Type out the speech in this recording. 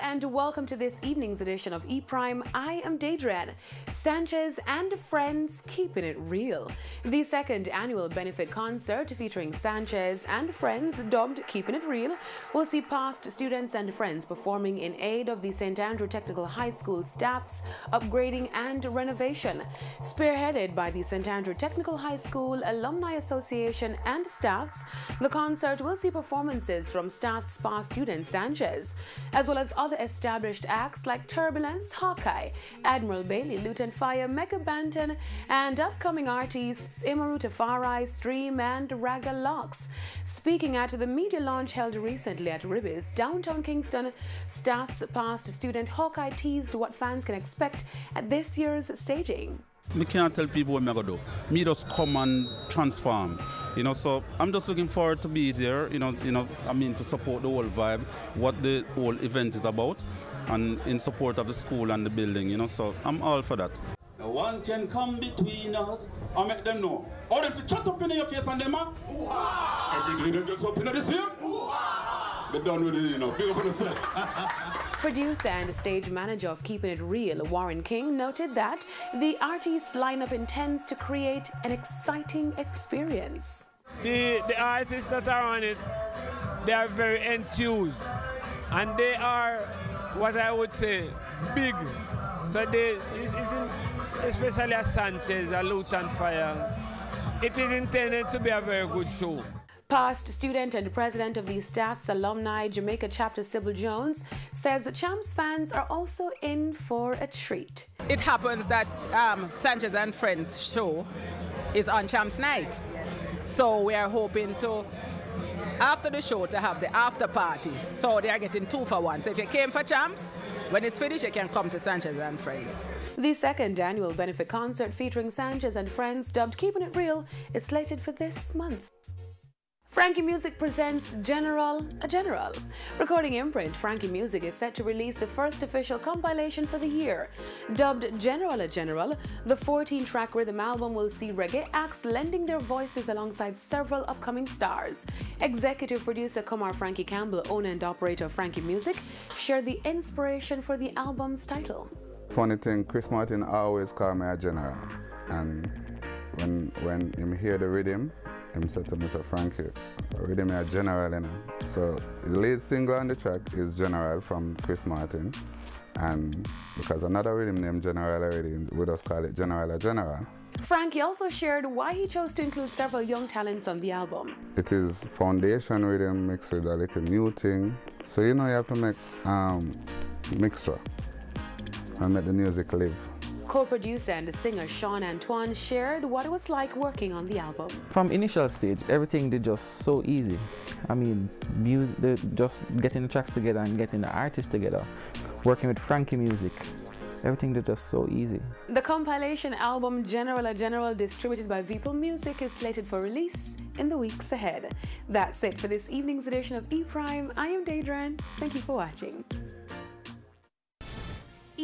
and welcome to this evening's edition of E-Prime. I am Daedran. Sanchez and friends keeping it real. The second annual benefit concert featuring Sanchez and friends, dubbed Keeping It Real, will see past students and friends performing in aid of the St. Andrew Technical High School staff's upgrading and renovation. Spearheaded by the St. Andrew Technical High School Alumni Association and staffs, the concert will see performances from staff's past student Sanchez, as well as other established acts like Turbulence, Hawkeye, Admiral Bailey, Luton Fire, Mega Banton, and upcoming artists Imaru Tafari, Stream, and Raga Locks. Speaking at the media launch held recently at Ribby's, downtown Kingston, staff's past student Hawkeye teased what fans can expect at this year's staging. I can't tell people what I'm going to do. Me just come and transform. So I'm just looking forward to be there, to support the whole vibe, what the whole event is about, and in support of the school and the building, so I'm all for that. No one can come between us. I make them know. Or if you chat up in your face and them, every day they just up in this year. They're done with it, Big up on the set. Producer and stage manager of Keeping It Real, Warren King, noted that the artist lineup intends to create an exciting experience. The artists that are on it, they are very enthused, and they are, what I would say, big. So especially at Sanchez, at Luton Fire, it is intended to be a very good show. Past student and president of the Stats Alumni Jamaica chapter, Sybil Jones, says the Champs fans are also in for a treat. It happens that Sanchez and Friends show is on Champs night. So we are hoping to, after the show, to have the after party. So they are getting 2 for 1. So if you came for Champs, when it's finished, you can come to Sanchez and Friends. The second annual benefit concert featuring Sanchez and friends, dubbed Keeping It Real, is slated for this month. Frankie Music presents General a General. Recording imprint, Frankie Music is set to release the first official compilation for the year. Dubbed General a General, the 14-track rhythm album will see reggae acts lending their voices alongside several upcoming stars. Executive producer Kumar Frankie Campbell, owner and operator of Frankie Music, shared the inspiration for the album's title. Funny thing, Chris Martin always called me a general. And when him hear the rhythm, him said to me, Frankie, the rhythm is a general, So the lead single on the track is General from Chris Martin. And because another rhythm named General already, we just call it General a General. Frankie also shared why he chose to include several young talents on the album. It is foundation rhythm mixed with a little new thing. So you have to make mixture and make the music live. Co-producer and singer Sean Antoine shared what it was like working on the album. From initial stage, everything did just so easy. I mean, just getting the tracks together and getting the artists together, working with Frankie Music, everything did just so easy. The compilation album General a General, distributed by People Music, is slated for release in the weeks ahead. That's it for this evening's edition of E-Prime. I am Daedran. Thank you for watching.